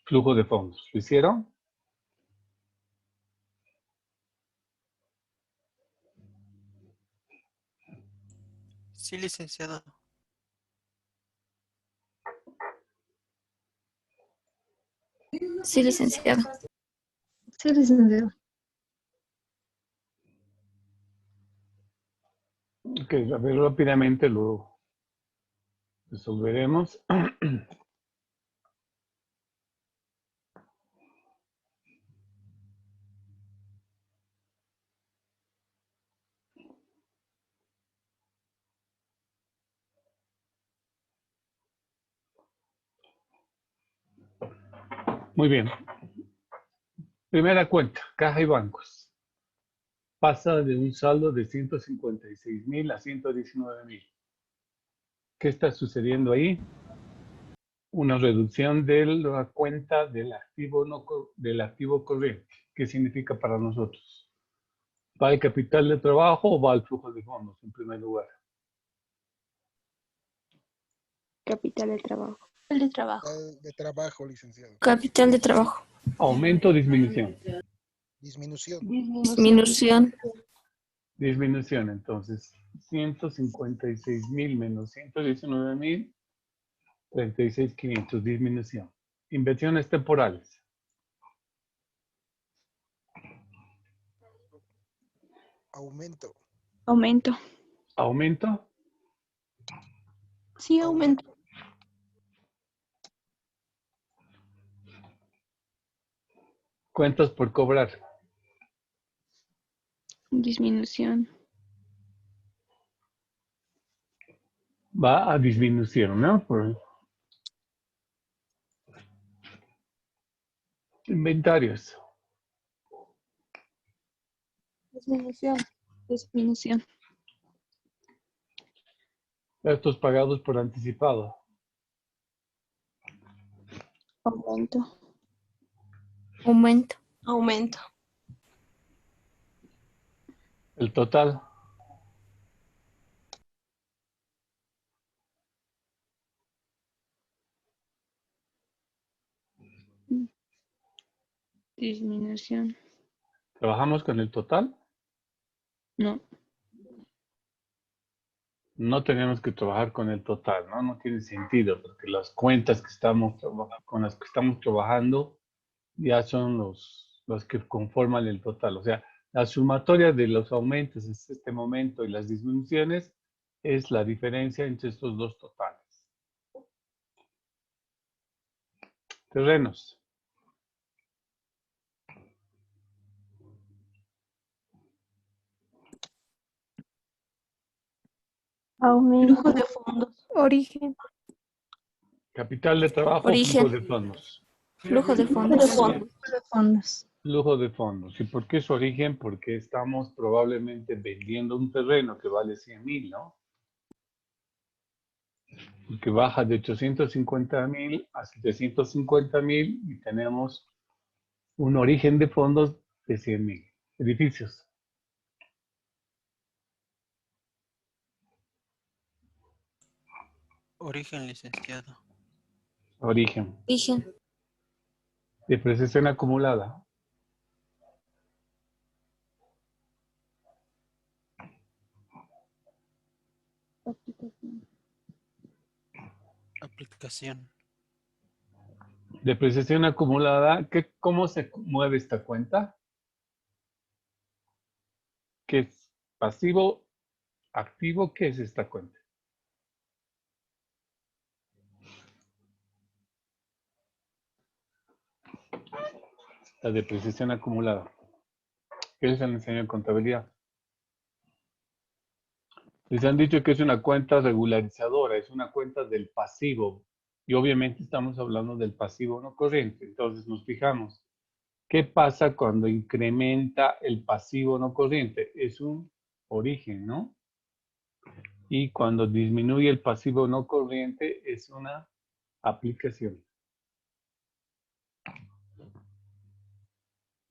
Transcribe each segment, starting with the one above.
Flujo de fondos. ¿Lo hicieron? Sí, licenciado. Sí, licenciado. Sí, licenciado. Ok, a ver, rápidamente lo resolveremos. Muy bien. Primera cuenta, caja y bancos. Pasa de un saldo de 156,000 a 119,000. ¿Qué está sucediendo ahí? Una reducción de la cuenta del activo, del activo corriente. ¿Qué significa para nosotros? ¿Va al capital de trabajo o va al flujo de fondos en primer lugar? Capital de trabajo. El de trabajo. De trabajo, licenciado. Capital de trabajo. ¿Aumento o disminución? Disminución. Disminución. Disminución, entonces 156,000 menos 119,000, 36,500, disminución. Inversiones temporales. Aumento. Aumento. Aumento. Sí, aumento. Cuentas por cobrar. Disminución. Va a disminución, ¿no? Por inventarios. Disminución. Disminución. Gastos pagados por anticipado. Aumento. Aumento. Aumento. El total. Disminución. ¿Trabajamos con el total? No. No tenemos que trabajar con el total, ¿no? No tiene sentido, porque las cuentas que con las que estamos trabajando ya son los que conforman el total. O sea, la sumatoria de los aumentos en este momento y las disminuciones es la diferencia entre estos dos totales. Terrenos. Aumento. Flujo de fondos. Origen. Capital de trabajo, Origen. flujo de fondos. Flujo de fondos. De fondos. Flujo de fondos. ¿Y por qué su origen? Porque estamos probablemente vendiendo un terreno que vale 100,000, ¿no? Y que baja de 850,000 a 750,000 y tenemos un origen de fondos de 100,000. Edificios. Origen, licenciado. Origen. Origen. Depreciación acumulada. Aplicación. Depreciación acumulada. ¿Cómo se mueve esta cuenta? ¿Qué es pasivo, activo? ¿Qué es esta cuenta? La depreciación acumulada. ¿Qué les han enseñado en contabilidad? Les han dicho que es una cuenta regularizadora, es una cuenta del pasivo. Y obviamente estamos hablando del pasivo no corriente. Entonces nos fijamos, ¿qué pasa cuando incrementa el pasivo no corriente? Es un origen, ¿no? Y cuando disminuye el pasivo no corriente es una aplicación.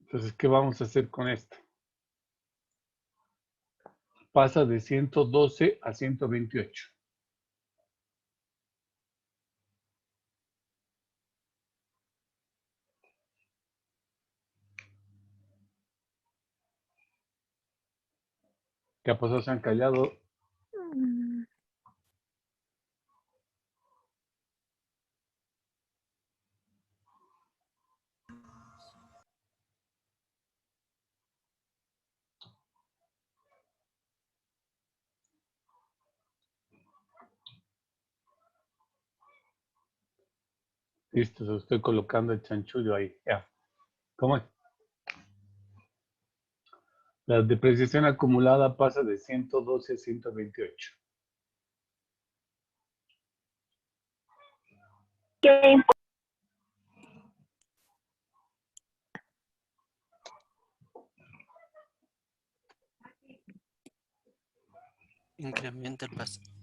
Entonces, ¿qué vamos a hacer con esto? Pasa de 112 a 128. ¿Qué ha pasado? Se han callado. Listo, se lo estoy colocando el chanchullo ahí. Ya. ¿Cómo es? La depreciación acumulada pasa de 112 a 128.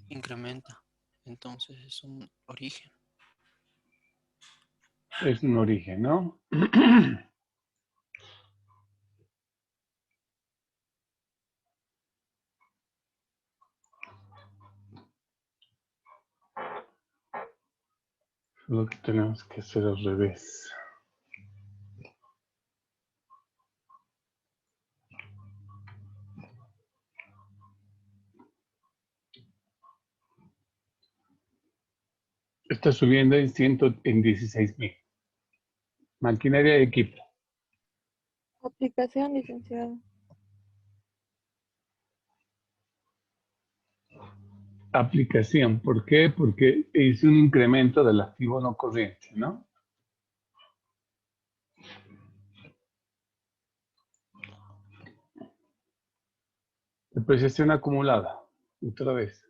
Incrementa. Entonces es un origen. Es un origen, ¿no? Lo que tenemos que hacer al revés. Está subiendo en 16,000. Maquinaria y equipo. Aplicación, licenciado. Aplicación. ¿Por qué? Porque es un incremento del activo no corriente, ¿no? Depreciación acumulada. Otra vez.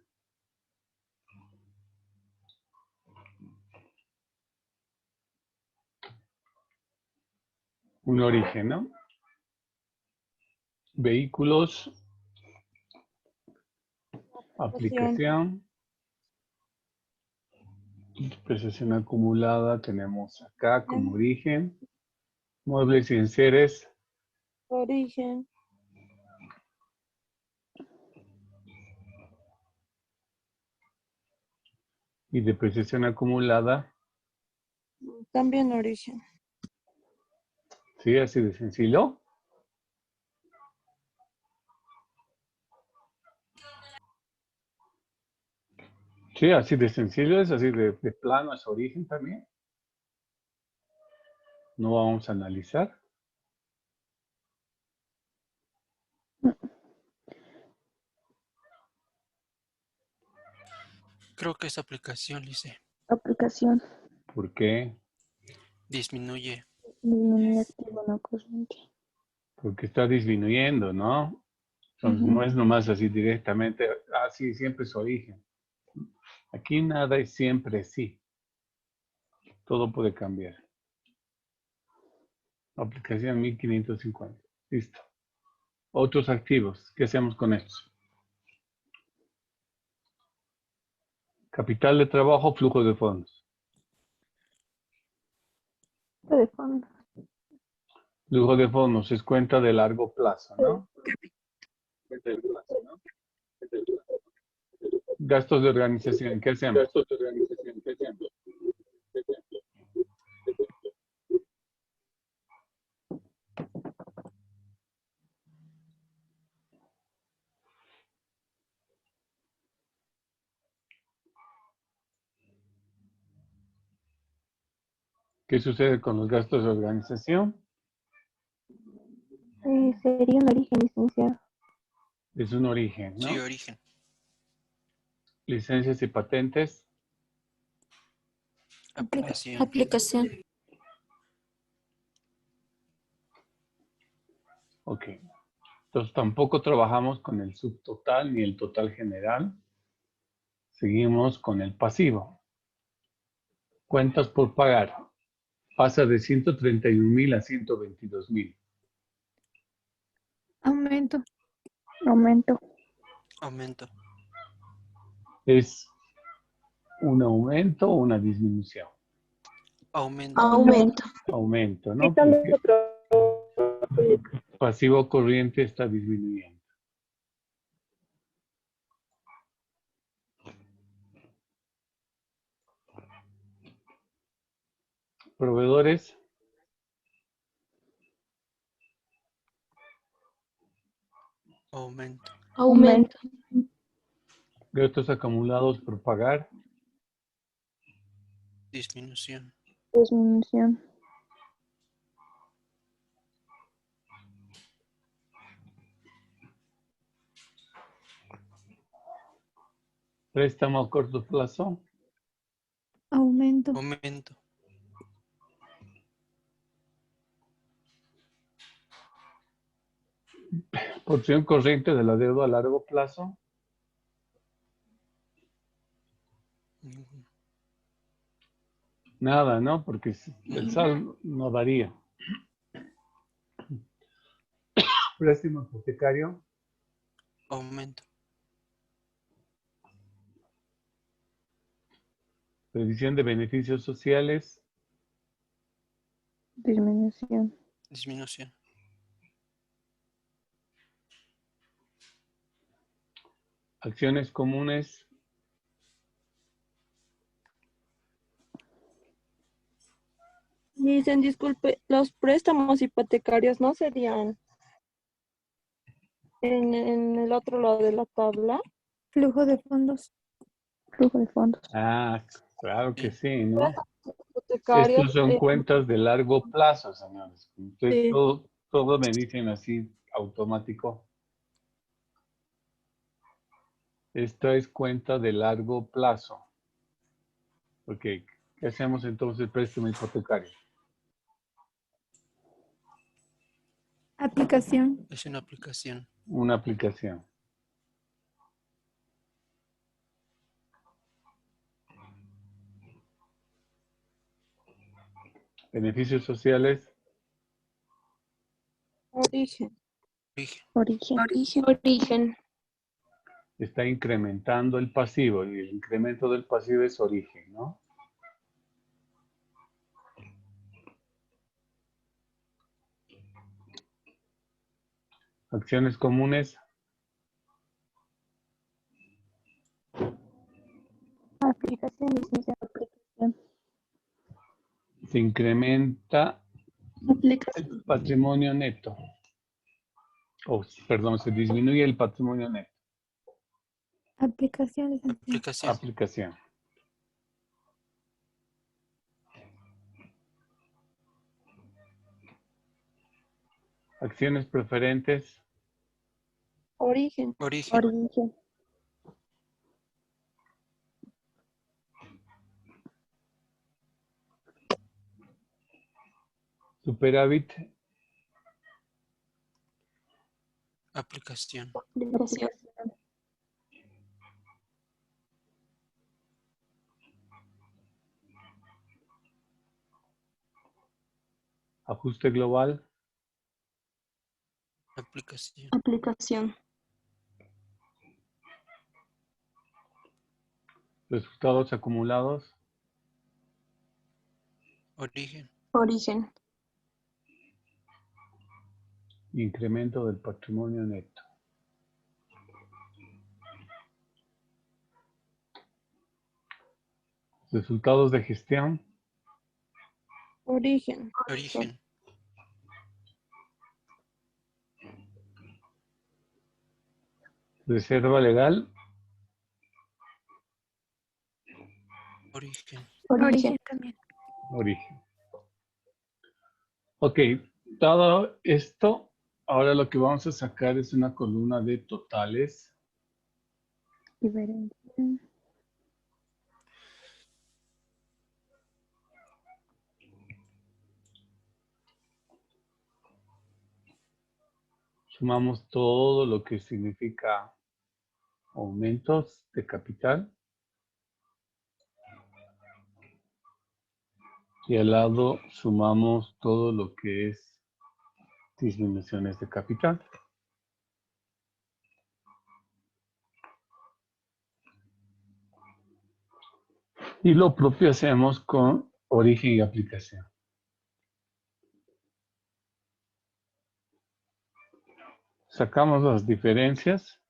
Un origen, ¿no? Vehículos. Aplicación. Depreciación acumulada tenemos acá como origen. Muebles y enseres. Origen. Y depreciación acumulada. También origen. Sí, así de sencillo. Sí, así de sencillo, es así de plano, es origen también. No vamos a analizar. Creo que es aplicación, dice. Aplicación. ¿Por qué? Disminuye. Disminuye activo no corriente. Porque está disminuyendo, ¿no? Entonces, no es nomás así directamente, sí, siempre es origen. Aquí nada es siempre sí. Todo puede cambiar. Aplicación 1550. Listo. Otros activos. ¿Qué hacemos con estos? Capital de trabajo, flujo de fondos. De fondo. Flujo de fondos es cuenta de largo plazo, ¿no? Gastos de organización. ¿Qué hacemos? ¿Qué sucede con los gastos de organización? Sería un origen, licenciado. Es un origen, ¿no? Sí, origen. Licencias y patentes. Aplicación. Aplicación. Ok. Entonces tampoco trabajamos con el subtotal ni el total general. Seguimos con el pasivo. Cuentas por pagar. Pasa de 131,000 a 122,000. Aumento. Aumento. Aumento. ¿Es un aumento o una disminución? Aumento. Aumento. Aumento, ¿no? Porque pasivo corriente está disminuyendo. Proveedores. Aumento. Aumento. Gastos acumulados por pagar. Disminución. Disminución. Préstamo a corto plazo. Aumento. Aumento. Porción corriente de la deuda a largo plazo. Ninguno. Nada, ¿no? Porque el saldo no varía. Préstamo hipotecario. Aumento. Previsión de beneficios sociales. Disminución. Disminución. Acciones comunes. Dicen, disculpe, los préstamos hipotecarios no serían en el otro lado de la tabla. Flujo de fondos. Flujo de fondos. Ah, claro que sí, ¿no? Hipotecarios, Estos son cuentas de largo plazo, señores. Ustedes sí. todo me dicen así automático. Esta es cuenta de largo plazo. Ok, ¿qué hacemos entonces préstamo hipotecario? Aplicación. Es una aplicación. Una aplicación. Beneficios sociales. Origen. Origen. Origen. Está incrementando el pasivo y el incremento del pasivo es origen, ¿no? Acciones comunes. Aplicación. Licencia de aplicación. Se incrementa Aplicación. el patrimonio neto. Perdón, se disminuye el patrimonio neto. Aplicación. Licencia. Aplicación. Aplicación. Acciones preferentes. Origen. Origen. Origen. Superávit. Aplicación. Aplicación. Ajuste global. Aplicación. Aplicación. Resultados acumulados. Origen. Origen. Incremento del patrimonio neto. Resultados de gestión. Origen. Origen. Reserva legal. Origen. Origen también. Origen. Ok, todo esto, ahora lo que vamos a sacar es una columna de totales. Diferencia. Sumamos todo lo que significa aumentos de capital. Y al lado sumamos todo lo que es disminuciones de capital. Y lo propio hacemos con origen y aplicación. Sacamos las diferencias.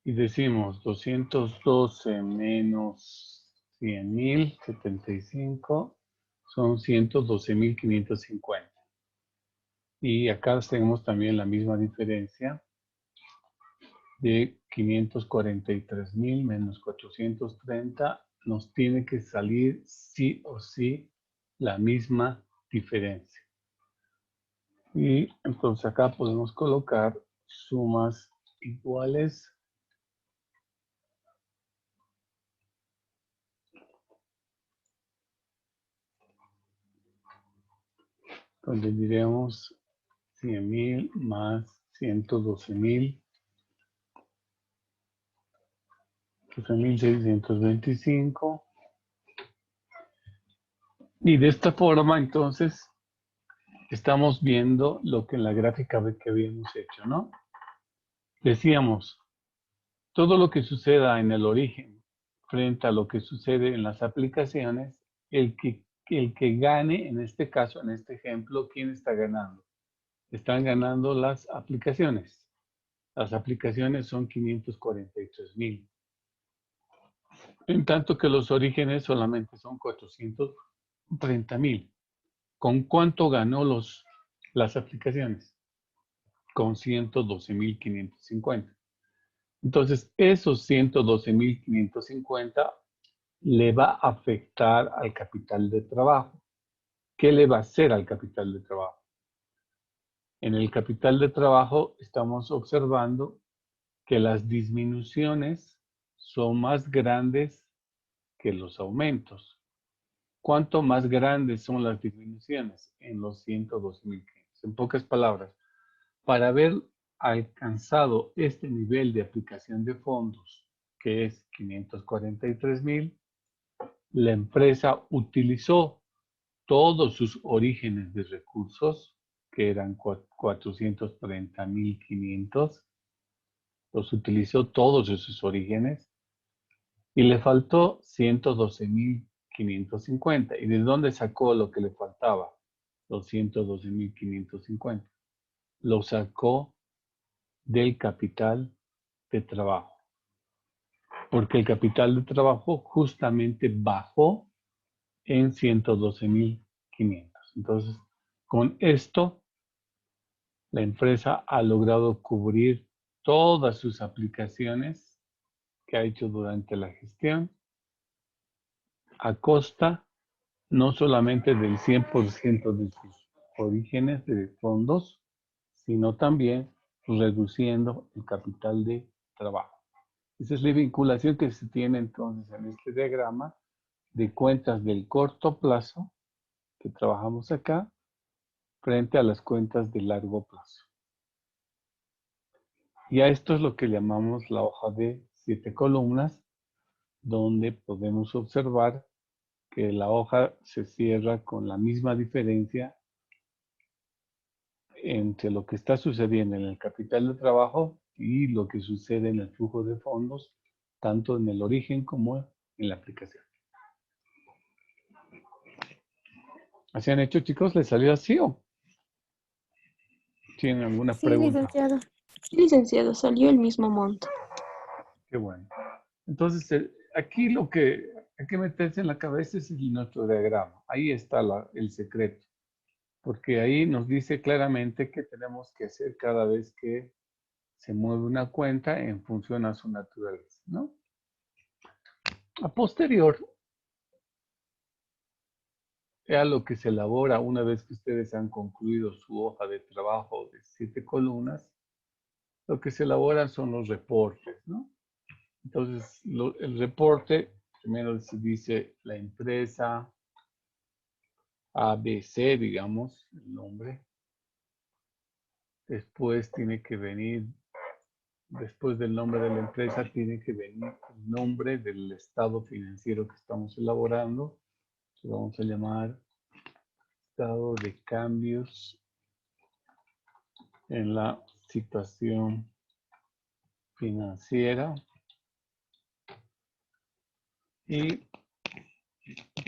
Y decimos 212 menos 100.075 son 112.550. Y acá tenemos también la misma diferencia de 543.000 menos 430. Nos tiene que salir sí o sí la misma diferencia. Y entonces acá podemos colocar sumas iguales. Donde diremos 100.000 más 112.000. 12.625. Y de esta forma, entonces, estamos viendo lo que en la gráfica que habíamos hecho, ¿no? Decíamos, todo lo que suceda en el origen frente a lo que sucede en las aplicaciones, el que gane, en este caso, en este ejemplo, ¿quién está ganando? Están ganando las aplicaciones. Las aplicaciones son 543.000. En tanto que los orígenes solamente son 430.000. ¿Con cuánto ganó las aplicaciones? Con 112.550. Entonces, esos 112.550 le va a afectar al capital de trabajo. ¿Qué le va a hacer al capital de trabajo? En el capital de trabajo estamos observando que las disminuciones son más grandes que los aumentos. ¿Cuánto más grandes son las disminuciones? En los 102.500. En pocas palabras, para haber alcanzado este nivel de aplicación de fondos, que es 543.000, la empresa utilizó todos sus orígenes de recursos, que eran 430.500, los utilizó todos esos orígenes y le faltó 112.550. ¿Y de dónde sacó lo que le faltaba? Los 112.550. Lo sacó del capital de trabajo. Porque el capital de trabajo justamente bajó en 112.500. Entonces, con esto, la empresa ha logrado cubrir todas sus aplicaciones que ha hecho durante la gestión a costa no solamente del 100% de sus orígenes de fondos, sino también reduciendo el capital de trabajo. Esa es la vinculación que se tiene entonces en este diagrama de cuentas del corto plazo que trabajamos acá frente a las cuentas de largo plazo. Y a esto es lo que llamamos la hoja de 7 columnas, donde podemos observar que la hoja se cierra con la misma diferencia entre lo que está sucediendo en el capital de trabajo y lo que sucede en el flujo de fondos, tanto en el origen como en la aplicación. ¿Así han hecho, chicos? ¿Les salió así o tienen alguna Sí, pregunta? licenciado. Sí, licenciado, salió el mismo monto. Qué bueno. Entonces, aquí lo que hay que meterse en la cabeza es nuestro diagrama. Ahí está el secreto. Porque ahí nos dice claramente qué tenemos que hacer cada vez que se mueve una cuenta en función a su naturaleza, ¿no? A posterior, a lo que se elabora una vez que ustedes han concluido su hoja de trabajo de 7 columnas, lo que se elabora son los reportes, ¿no? Entonces, el reporte, primero se dice la empresa ABC, digamos, el nombre. Después tiene que venir, después del nombre de la empresa, tiene que venir el nombre del estado financiero que estamos elaborando. Lo vamos a llamar estado de cambios en la situación financiera. Y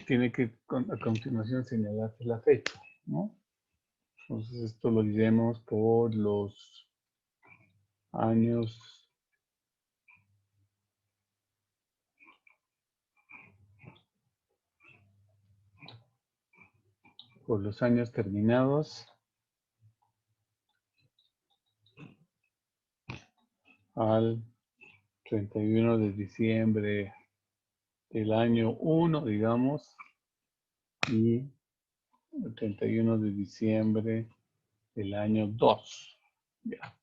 tiene que a continuación señalarse la fecha, ¿no? Entonces esto lo diremos por los años por los años terminados al 31 de diciembre del año 1, digamos, y el 31 de diciembre del año 2. Ya.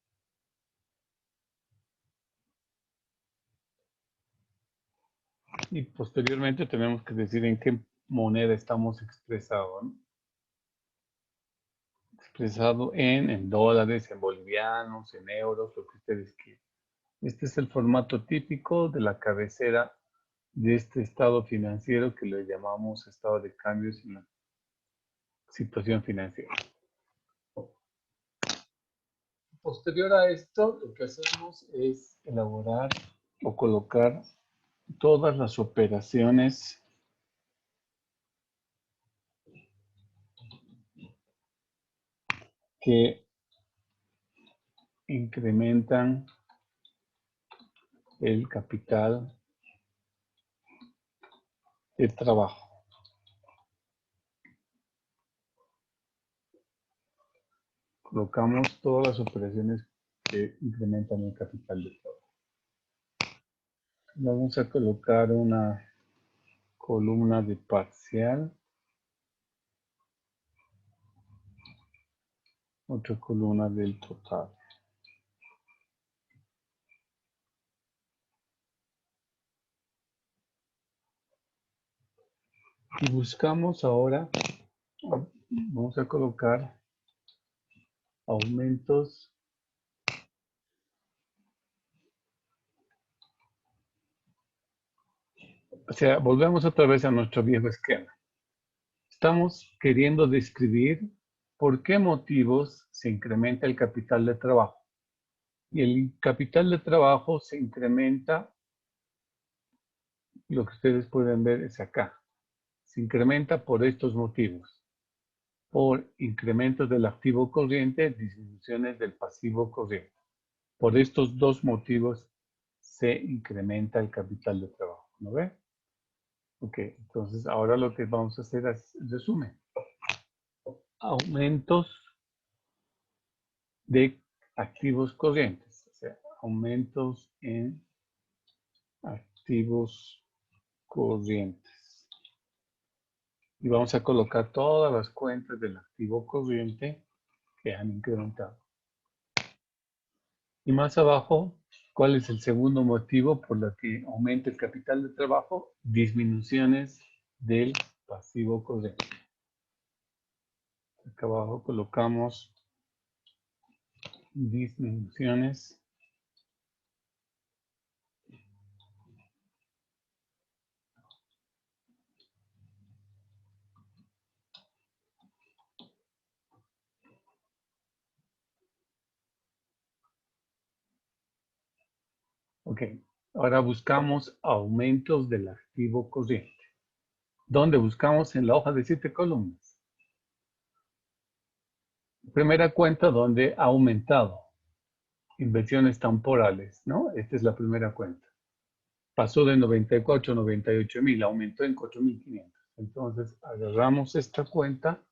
Y posteriormente tenemos que decir en qué moneda estamos expresados, ¿no? Expresado en dólares, en bolivianos, en euros, lo que ustedes quieran. Este es el formato típico de la cabecera de este estado financiero que le llamamos estado de cambios en la situación financiera. Posterior a esto, lo que hacemos es elaborar o colocar todas las operaciones que incrementan el capital de trabajo. Colocamos todas las operaciones que incrementan el capital de trabajo. Vamos a colocar una columna de parcial, otra columna del total. Y buscamos ahora, vamos a colocar aumentos o sea, volvemos otra vez a nuestro viejo esquema. Estamos queriendo describir por qué motivos se incrementa el capital de trabajo. Y el capital de trabajo se incrementa, lo que ustedes pueden ver es acá. Se incrementa por estos motivos. Por incrementos del activo corriente, disminuciones del pasivo corriente. Por estos dos motivos se incrementa el capital de trabajo. ¿No ve? Ok, entonces ahora lo que vamos a hacer es resumen. Aumentos de activos corrientes, o sea, aumentos en activos corrientes. Y vamos a colocar todas las cuentas del activo corriente que han incrementado. Y más abajo, ¿cuál es el segundo motivo por el que aumenta el capital de trabajo? Disminuciones del pasivo corriente. Acá abajo colocamos disminuciones Ok, ahora buscamos aumentos del activo corriente. ¿Dónde buscamos? En la hoja de 7 columnas. Primera cuenta donde ha aumentado. Inversiones temporales, ¿no? Esta es la primera cuenta. Pasó de 94 a 98 mil, aumentó en 4.500. Entonces agarramos esta cuenta,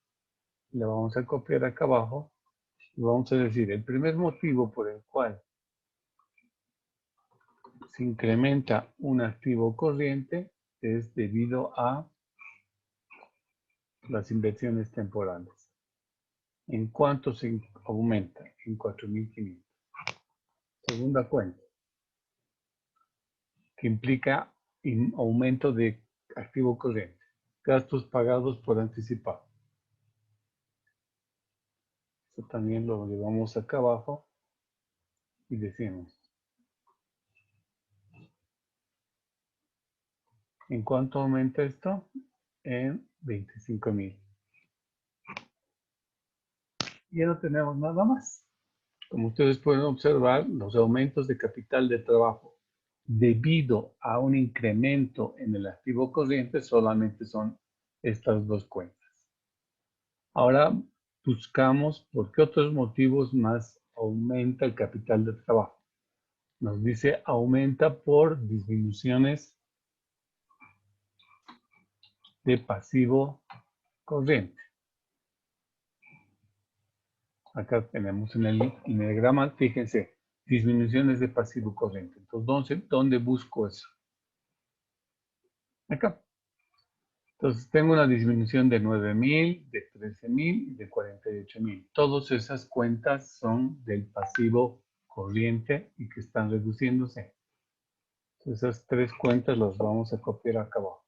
la vamos a copiar acá abajo y vamos a decir el primer motivo por el cual se incrementa un activo corriente es debido a las inversiones temporales. ¿En cuánto se aumenta? En 4.500. Segunda cuenta, que implica aumento de activo corriente. Gastos pagados por anticipado. Eso también lo llevamos acá abajo y decimos. ¿En cuánto aumenta esto? En 25.000. Ya no tenemos nada más. Como ustedes pueden observar, los aumentos de capital de trabajo debido a un incremento en el activo corriente solamente son estas dos cuentas. Ahora buscamos por qué otros motivos más aumenta el capital de trabajo. Nos dice aumenta por disminuciones de pasivo corriente. Acá tenemos en el diagrama, fíjense, disminuciones de pasivo corriente. Entonces, ¿dónde busco eso? Acá. Entonces, tengo una disminución de 9,000, de 13,000 y de 48,000. Todas esas cuentas son del pasivo corriente y que están reduciéndose. Entonces, esas tres cuentas las vamos a copiar acá abajo.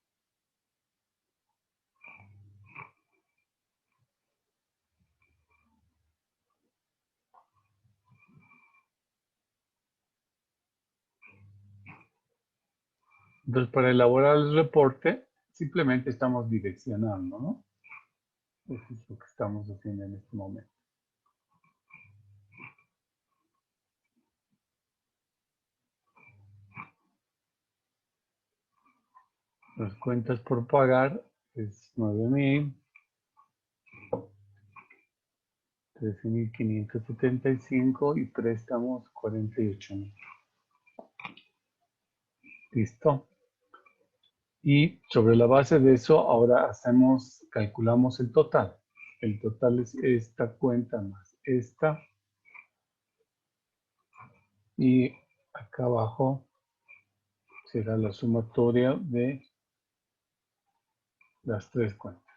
Entonces, para elaborar el reporte, simplemente estamos direccionando, ¿no? Eso es lo que estamos haciendo en este momento. Las cuentas por pagar es 9,000, 13,575 y préstamos 48,000. Listo. Y sobre la base de eso, ahora calculamos el total. El total es esta cuenta más esta. Y acá abajo será la sumatoria de las tres cuentas.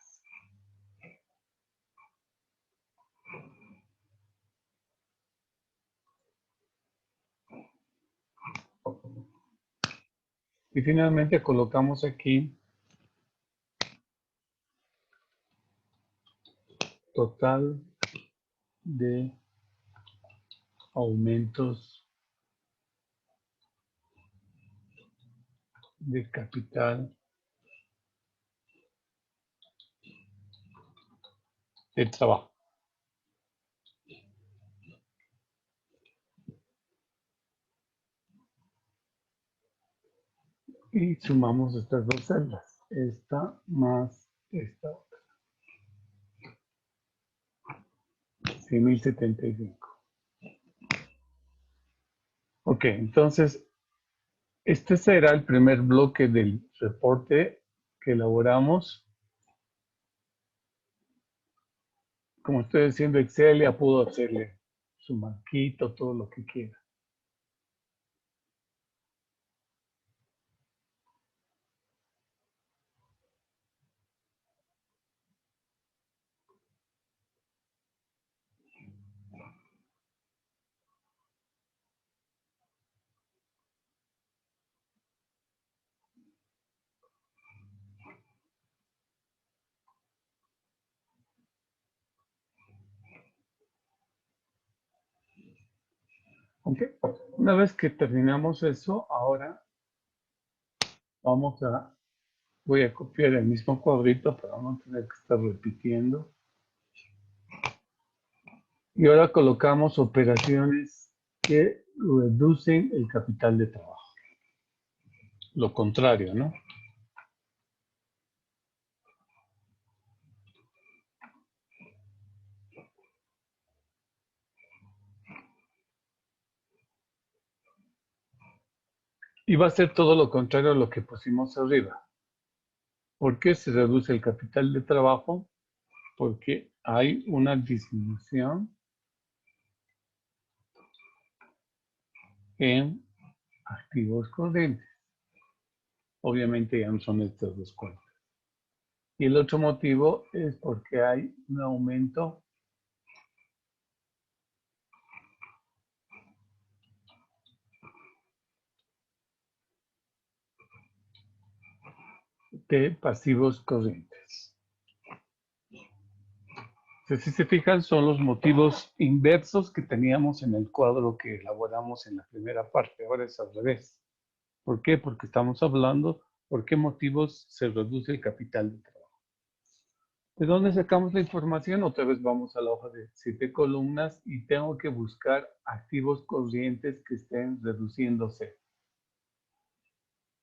Y finalmente colocamos aquí total de aumentos de capital de trabajo. Y sumamos estas dos celdas, esta más esta otra. 6,075. Ok, entonces, este será el primer bloque del reporte que elaboramos. Como estoy haciendo Excel, ya puedo hacerle su marquito, todo lo que quiera. Ok, una vez que terminamos eso, ahora voy a copiar el mismo cuadrito para no tener que estar repitiendo. Y ahora colocamos operaciones que reducen el capital de trabajo. Lo contrario, ¿no? Y va a ser todo lo contrario a lo que pusimos arriba. ¿Por qué se reduce el capital de trabajo? Porque hay una disminución en activos corrientes. Obviamente ya no son estas dos cuentas. Y el otro motivo es porque hay un aumento de pasivos corrientes. Entonces, si se fijan, son los motivos inversos que teníamos en el cuadro que elaboramos en la primera parte. Ahora es al revés. ¿Por qué? Porque estamos hablando por qué motivos se reduce el capital de trabajo. ¿De dónde sacamos la información? Otra vez vamos a la hoja de 7 columnas y tengo que buscar activos corrientes que estén reduciéndose.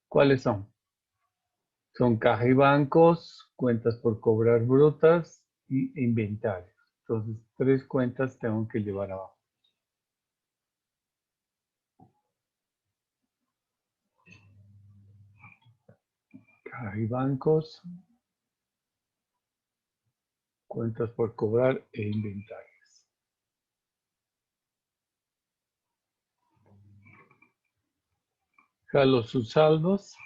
¿Cuáles son? Son caja y bancos, cuentas por cobrar brutas y inventarios. Entonces, tres cuentas tengo que llevar abajo. Caja y bancos, cuentas por cobrar e inventarios. Jalo sus saldos.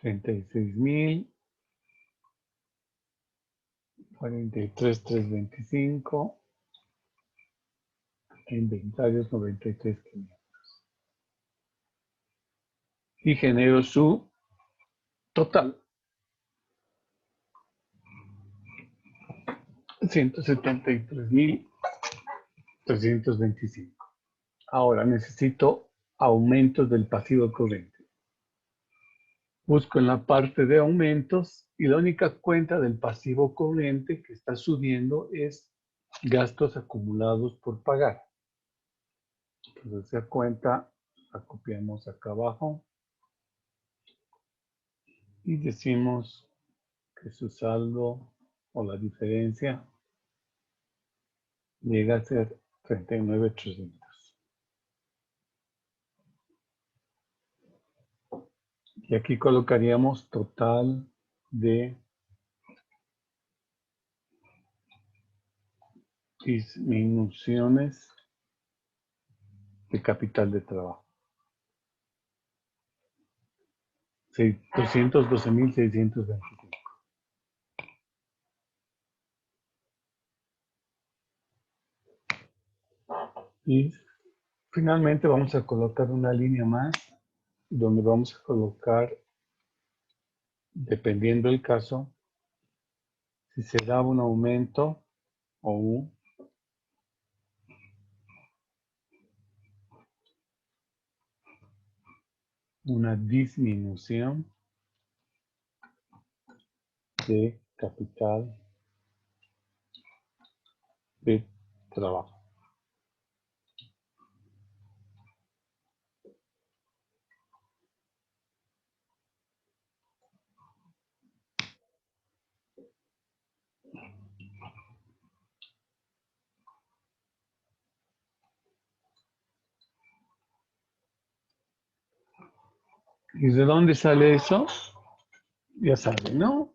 $36,000. 43,325. Inventarios 93,500. Y genero su total. 173,325. Ahora necesito aumentos del pasivo corriente. Busco en la parte de aumentos y la única cuenta del pasivo corriente que está subiendo es gastos acumulados por pagar. Entonces esa cuenta la copiamos acá abajo y decimos que su saldo o la diferencia llega a ser 39,300. Y aquí colocaríamos total de disminuciones de capital de trabajo. 212,625. Y finalmente vamos a colocar una línea más donde vamos a colocar, dependiendo del caso, si se da un aumento o una disminución de capital de trabajo. ¿Y de dónde sale eso? Ya saben, ¿no?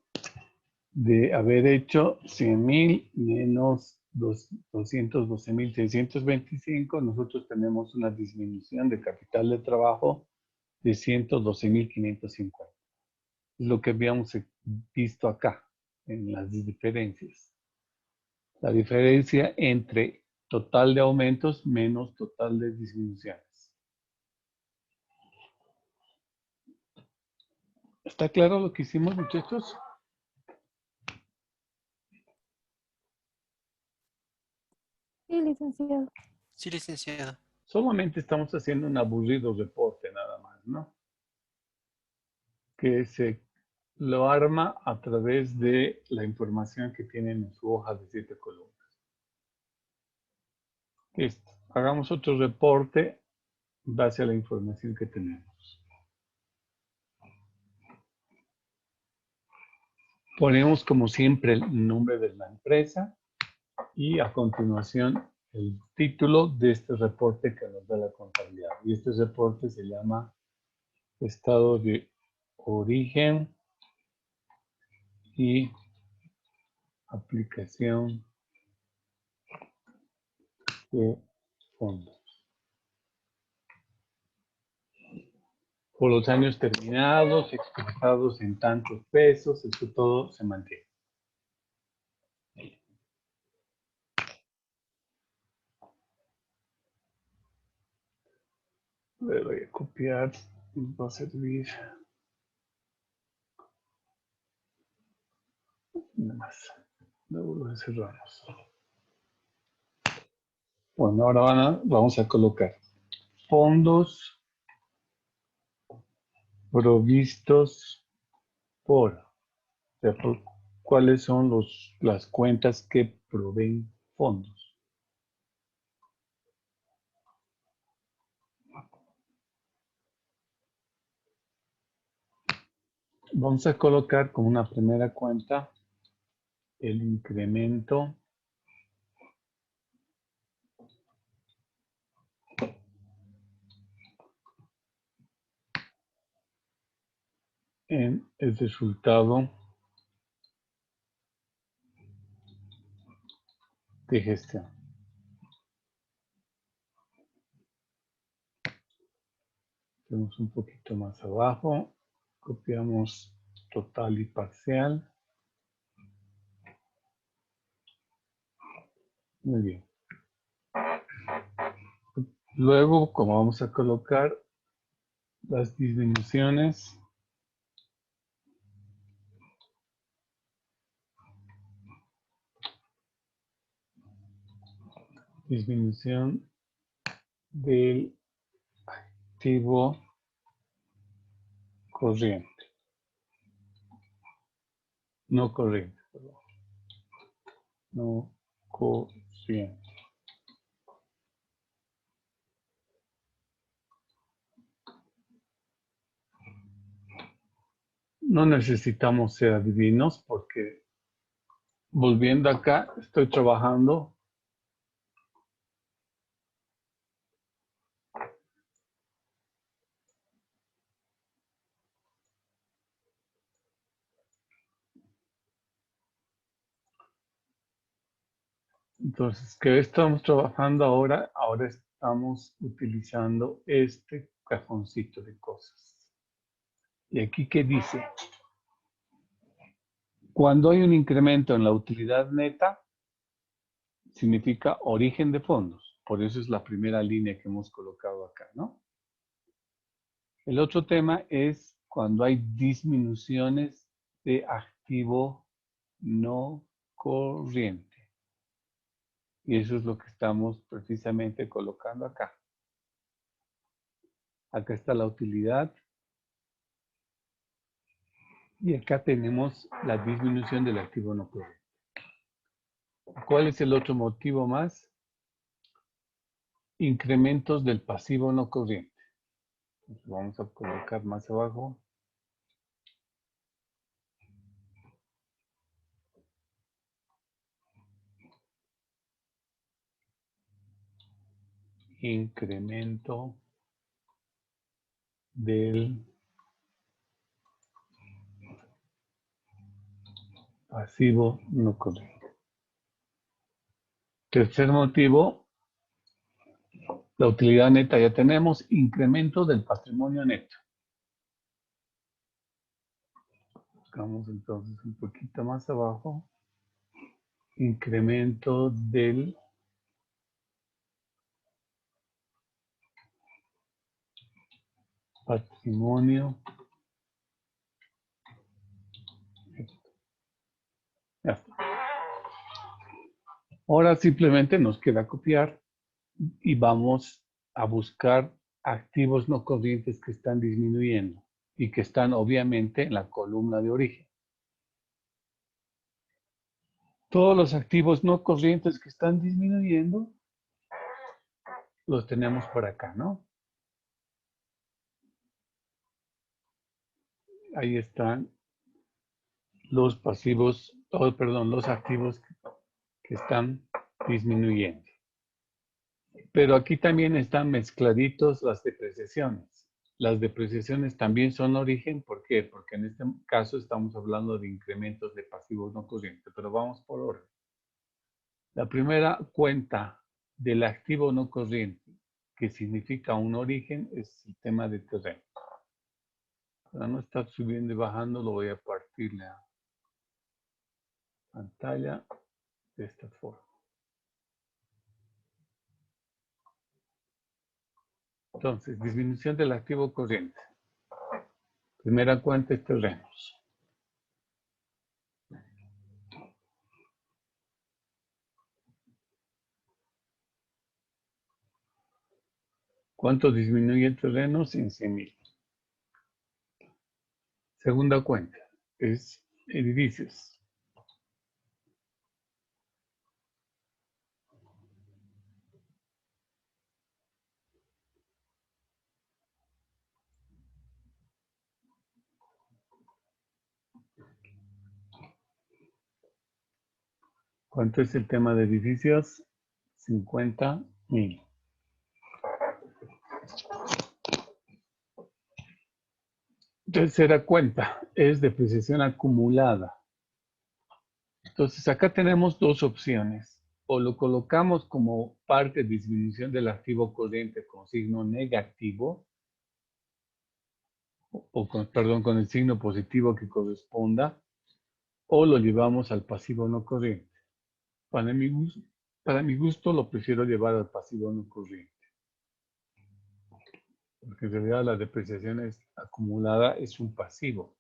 De haber hecho 100,000 menos 212,625, nosotros tenemos una disminución de capital de trabajo de 112,550. Es lo que habíamos visto acá en las diferencias. La diferencia entre total de aumentos menos total de disminuciones. ¿Está claro lo que hicimos, muchachos? Sí, licenciado. Sí, licenciado. Solamente estamos haciendo un aburrido reporte nada más, ¿no? Que se lo arma a través de la información que tienen en su hoja de 7 columnas. Listo. Hagamos otro reporte en base a la información que tenemos. Ponemos como siempre el nombre de la empresa y a continuación el título de este reporte que nos da la contabilidad. Y este reporte se llama Estado de Origen y Aplicación de fondos. Por los años terminados, expresados en tantos pesos, esto todo se mantiene. Le voy a copiar, nos va a servir. Nada más. Luego lo cerramos. Bueno, ahora vamos a colocar fondos provistos por, o sea, cuáles son las cuentas que proveen fondos. Vamos a colocar como una primera cuenta el incremento en el resultado de gestión. Tenemos un poquito más abajo. Copiamos total y parcial. Muy bien. Luego, como vamos a colocar las disminuciones, disminución del activo corriente. No corriente, perdón. No corriente. No necesitamos ser adivinos porque volviendo acá, estoy trabajando entonces, ¿qué estamos trabajando ahora? Ahora estamos utilizando este cajoncito de cosas. Y aquí, ¿qué dice? Cuando hay un incremento en la utilidad neta, significa origen de fondos. Por eso es la primera línea que hemos colocado acá, ¿no? El otro tema es cuando hay disminuciones de activo no corriente. Y eso es lo que estamos precisamente colocando acá. Acá está la utilidad. Y acá tenemos la disminución del activo no corriente. ¿Cuál es el otro motivo más? Incrementos del pasivo no corriente. Entonces vamos a colocar más abajo. Incremento del pasivo no corriente. Tercer motivo, la utilidad neta ya tenemos, incremento del patrimonio neto. Buscamos entonces un poquito más abajo. Incremento del patrimonio. Ya está. Ahora simplemente nos queda copiar y vamos a buscar activos no corrientes que están disminuyendo y que están obviamente en la columna de origen. Todos los activos no corrientes que están disminuyendo los tenemos por acá, ¿no? Ahí están los pasivos, los activos que están disminuyendo. Pero aquí también están mezcladitos las depreciaciones. Las depreciaciones también son origen, ¿por qué? Porque en este caso estamos hablando de incrementos de pasivos no corrientes, pero vamos por orden. La primera cuenta del activo no corriente, que significa un origen, es el tema de terreno. Para no estar subiendo y bajando, lo voy a partir la pantalla de esta forma. Entonces, disminución del activo corriente. Primera cuenta es terrenos. ¿Cuánto disminuye en terrenos? En 100,000. Segunda cuenta es edificios. ¿Cuánto es el tema de edificios? 50,000. Tercera cuenta es depreciación acumulada. Entonces acá tenemos dos opciones. O lo colocamos como parte de disminución del activo corriente con signo negativo, perdón, con el signo positivo que corresponda, o lo llevamos al pasivo no corriente. Para mi gusto lo prefiero llevar al pasivo no corriente, porque en realidad la depreciación acumulada es un pasivo.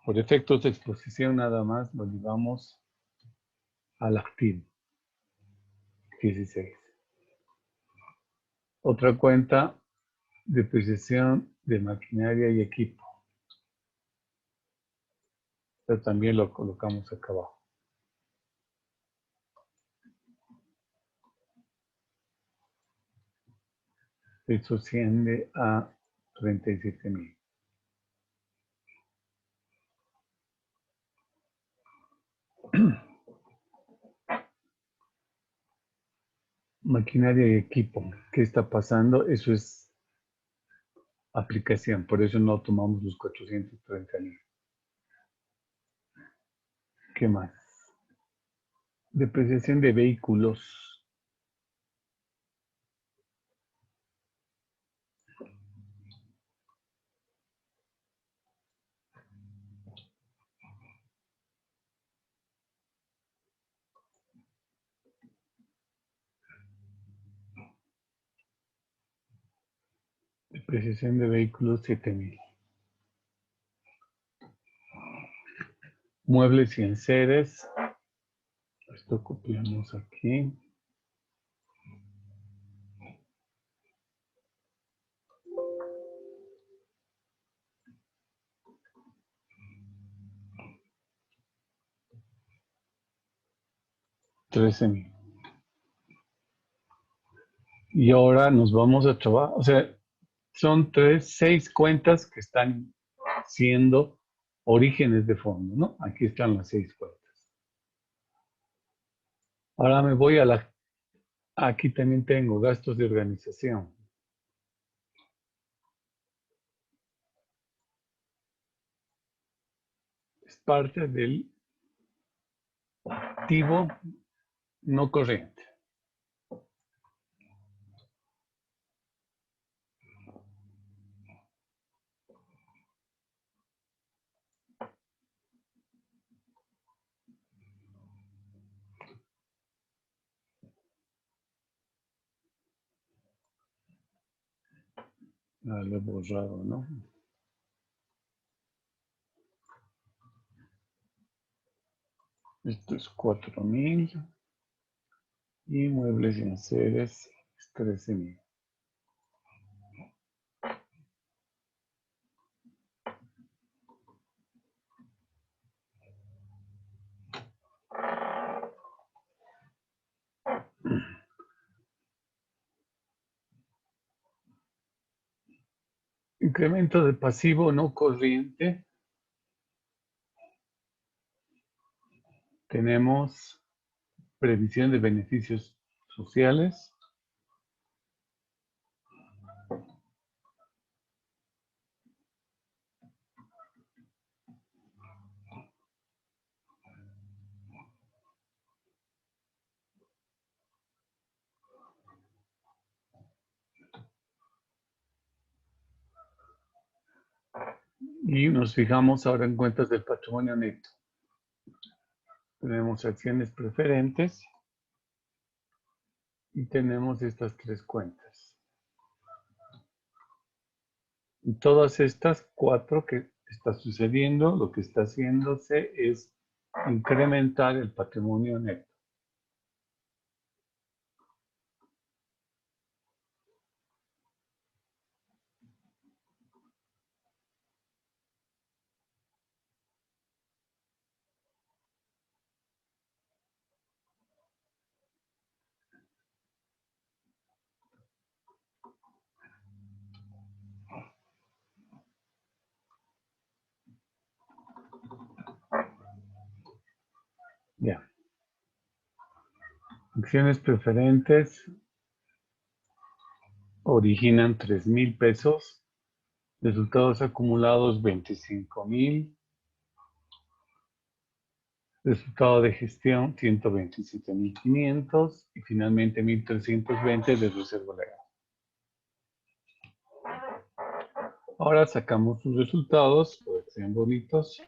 Por efectos de exposición nada más lo llevamos al activo. 16. Otra cuenta, depreciación de maquinaria y equipo. Pero también lo colocamos acá abajo. Eso asciende a 37,000. Maquinaria y equipo. ¿Qué está pasando? Eso es aplicación. Por eso no tomamos los 430,000. ¿Qué más? Depreciación de vehículos. Depreciación de vehículos 7,000. Muebles y enseres. Esto copiamos aquí. $13,000. Y ahora nos vamos a trabajar. O sea, son 6 cuentas que están siendo orígenes de fondo, ¿no? Aquí están las 6 cuentas. Ahora me voy a aquí también tengo gastos de organización. Es parte del activo no corriente. Lo he borrado, ¿no? Esto es 4,000. Y muebles y enseres es 13,000. Incremento de pasivo no corriente. Tenemos previsión de beneficios sociales. Y nos fijamos ahora en cuentas del patrimonio neto. Tenemos acciones preferentes y tenemos estas 3 cuentas. Y todas estas 4 que está sucediendo, lo que está haciéndose es incrementar el patrimonio neto. Ya. Acciones preferentes originan 3,000 pesos. Resultados acumulados 25,000. Resultado de gestión 127,500 y finalmente 1,320 de reserva legal. Ahora sacamos sus resultados, pues sean bonitos.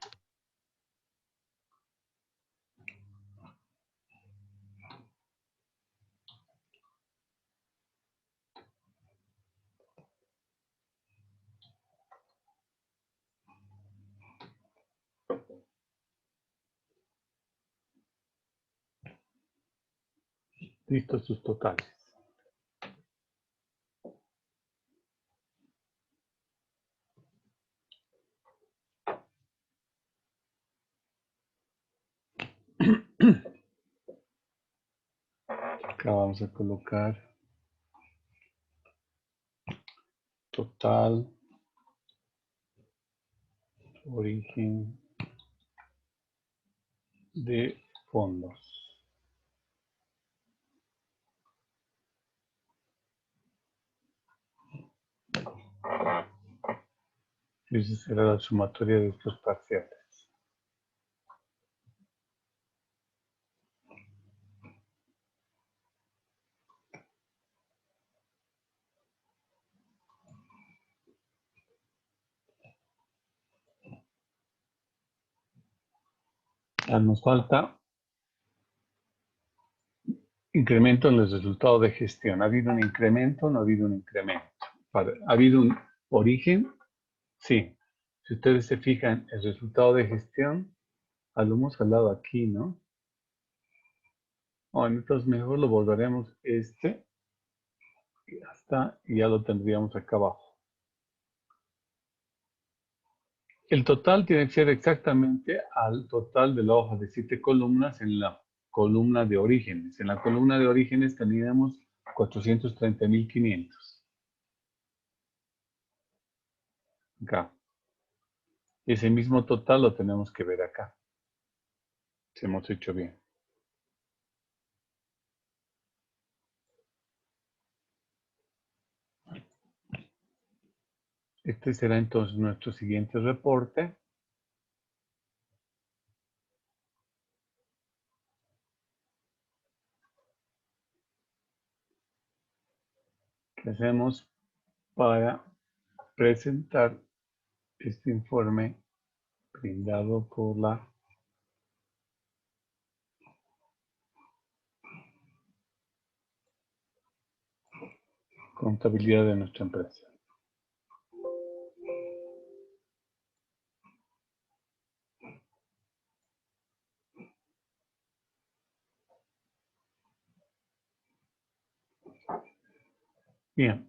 Listos sus totales. Acá vamos a colocar total, origen de fondos. Y esa será la sumatoria de estos parciales. Ya nos falta incremento en los resultados de gestión. ¿Ha habido un incremento o no ha habido un incremento? ¿Ha habido un origen? Sí. Si ustedes se fijan, el resultado de gestión, lo hemos hablado aquí, ¿no? Bueno, entonces mejor lo volveremos y ya está, y ya lo tendríamos acá abajo. El total tiene que ser exactamente al total de la hoja de 7 columnas en la columna de orígenes. En la columna de orígenes teníamos 430.500. Acá. Ese mismo total lo tenemos que ver acá. Si hemos hecho bien. Este será entonces nuestro siguiente reporte. Que hacemos para presentar este informe brindado por la contabilidad de nuestra empresa. Bien.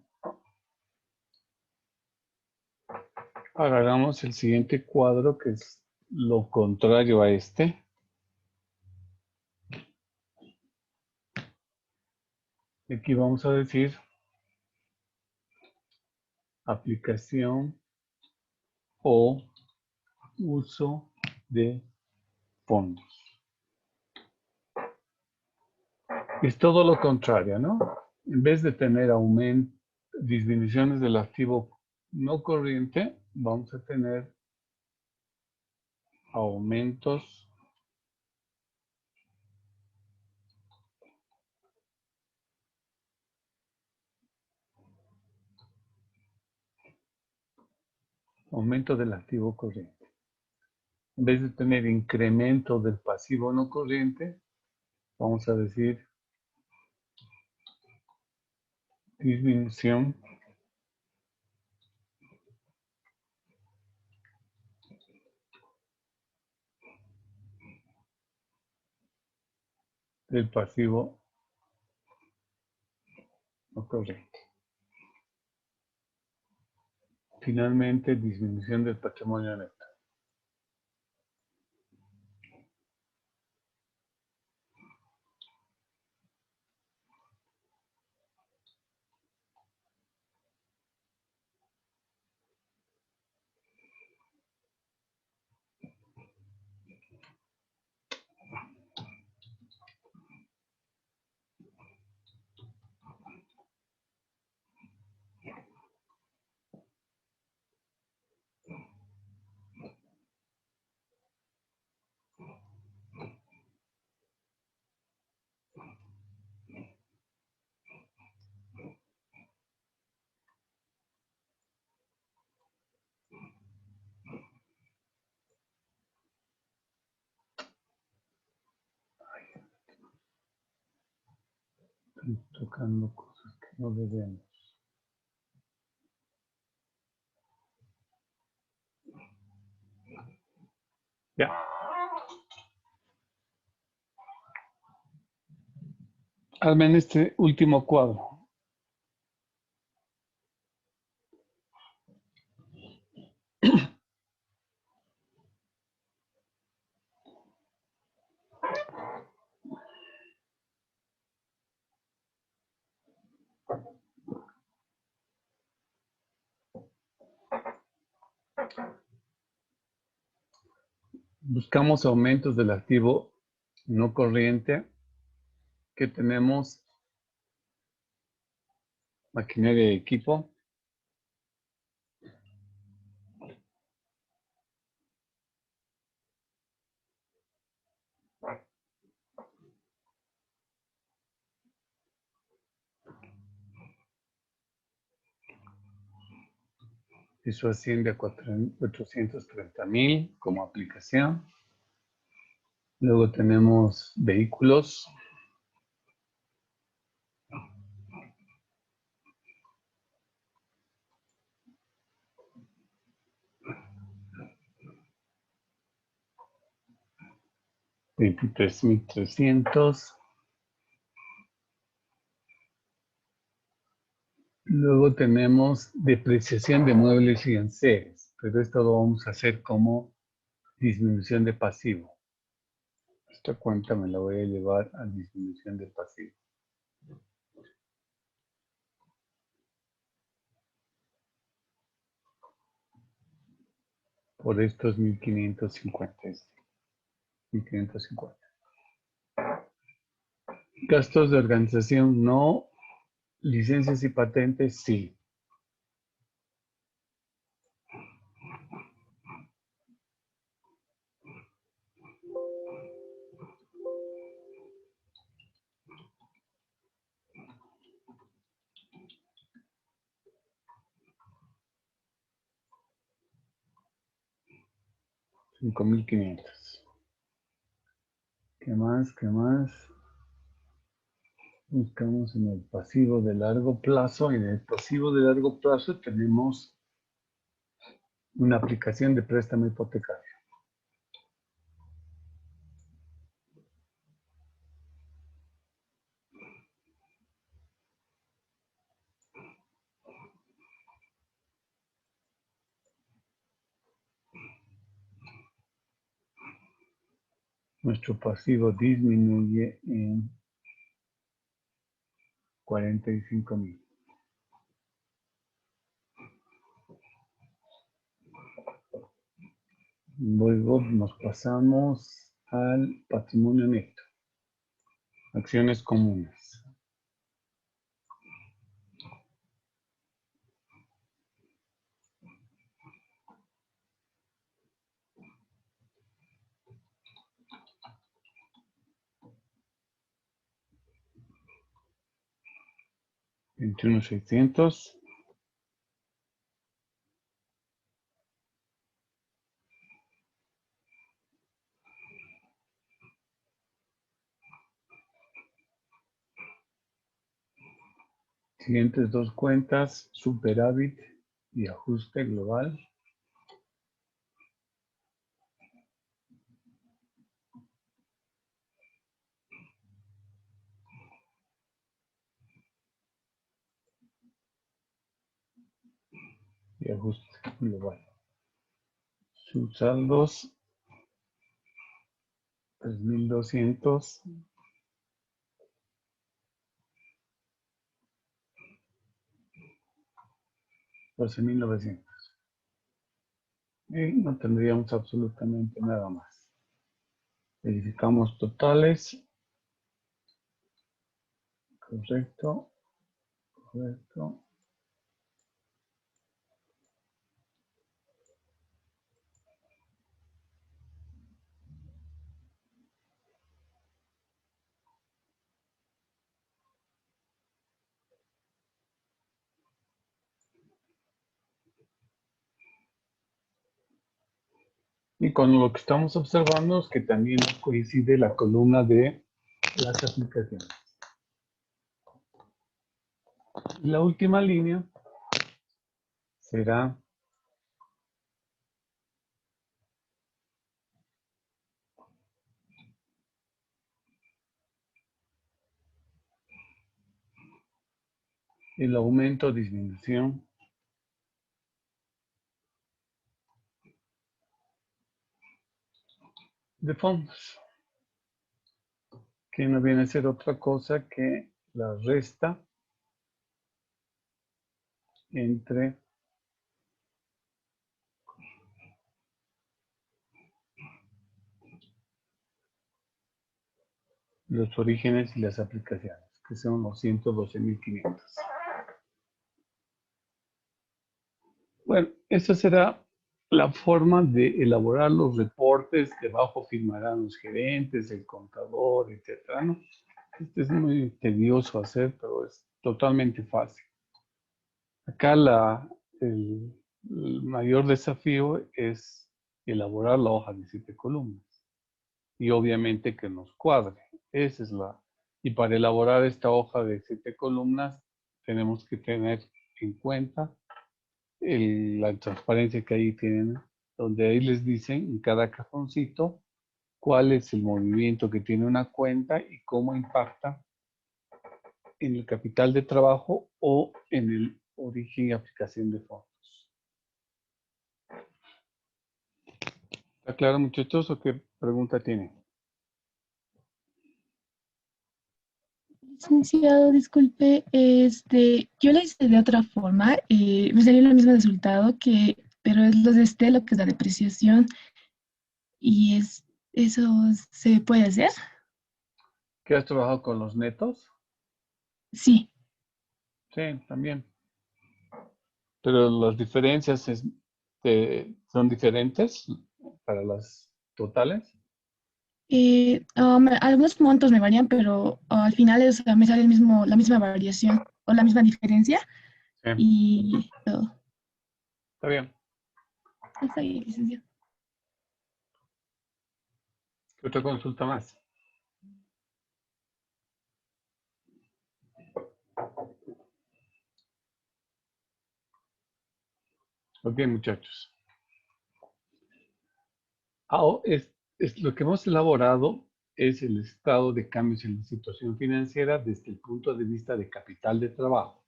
Ahora hagamos el siguiente cuadro, que es lo contrario a este. Aquí vamos a decir aplicación o uso de fondos. Es todo lo contrario, ¿no? En vez de tener disminuciones del activo no corriente, vamos a tener aumentos aumento del activo corriente. En vez de tener incremento del pasivo no corriente, vamos a decir disminución del pasivo no corriente. Finalmente, disminución del patrimonio neto. Estamos tocando cosas que no debemos. Ya. Hazme en este último cuadro. Buscamos aumentos del activo no corriente que tenemos, maquinaria y equipo. Eso asciende a 830,000 como aplicación. Luego tenemos vehículos. $23,300. Luego tenemos depreciación de muebles y enseres, pero esto lo vamos a hacer como disminución de pasivo. Esta cuenta me la voy a llevar a disminución de pasivo. Por estos 1,550. 1,550. Gastos de organización no. Licencias y patentes sí. $5,500. ¿Qué más? ¿Qué más? Buscamos en el pasivo de largo plazo y en el pasivo de largo plazo tenemos una aplicación de préstamo hipotecario. Nuestro pasivo disminuye en 45,000. Luego nos pasamos al patrimonio neto. Acciones comunes. $21,600. Siguientes dos cuentas, superávit y ajuste global. Y ajuste global. Sus saldos, 3,200. $12,900. Y no tendríamos absolutamente nada más. Verificamos totales. Correcto. Correcto. Y con lo que estamos observando es que también coincide la columna de las aplicaciones. La última línea será el aumento o disminución de fondos, que no viene a ser otra cosa que la resta entre los orígenes y las aplicaciones, que son los 112.500. Bueno, esa será la forma de elaborar los reportes. Debajo firmarán los gerentes, el contador, etcétera, ¿no? Este es muy tedioso hacer, pero es totalmente fácil. Acá el mayor desafío es elaborar la hoja de 7 columnas. Y obviamente que nos cuadre. Esa es y para elaborar esta hoja de 7 columnas tenemos que tener en cuenta la transparencia que ahí tienen, donde ahí les dicen en cada cajoncito cuál es el movimiento que tiene una cuenta y cómo impacta en el capital de trabajo o en el origen y aplicación de fondos. ¿Está claro, muchachos, o qué pregunta tienen? Licenciado, disculpe, yo la hice de otra forma, me salió el mismo resultado pero es lo que es la depreciación, y eso se puede hacer. ¿Qué has trabajado con los netos? Sí, Sí, también. Pero las diferencias son diferentes para las totales. algunos montos me varían, pero al final me sale la misma variación o la misma diferencia, Sí, y está bien. está bien, licenciado. ¿Qué otra consulta más? Ok, muchachos. Lo que hemos elaborado es el estado de cambios en la situación financiera desde el punto de vista de capital de trabajo.